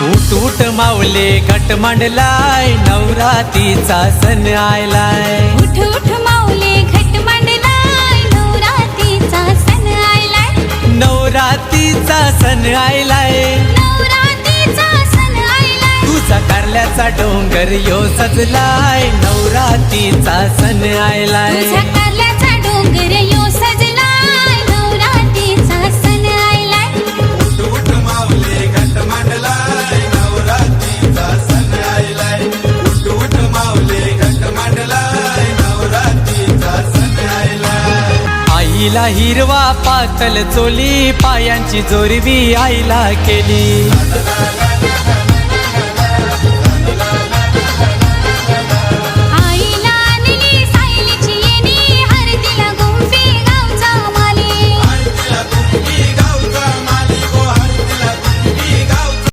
उठ उठ माऊले घट मांडलाय नवरात्रीचा सण आयलाय। उठ उठ माऊले घट मांडलाय नवरात्रीचा सण आयलाय। नवरात्रीचा सण आयलाय। नवरात्रीचा सण आयलाय। तुझा कारल्याचा डोंगर यो सजलाय नवरात्रीचा सण आयलाय। तुझा कारल्याचा डोंगर यो सजलाय नवरात्रीचा सण आयलाय। उठ उठ माऊले घट मांडलाय नवरात्रीचा सण आयलाय। उठ उठ माऊले घट मांडलाय नवरात्रीचा सण आयलाय। आईला हिरवा पातल चोली पायांची जोरवी आईला केली।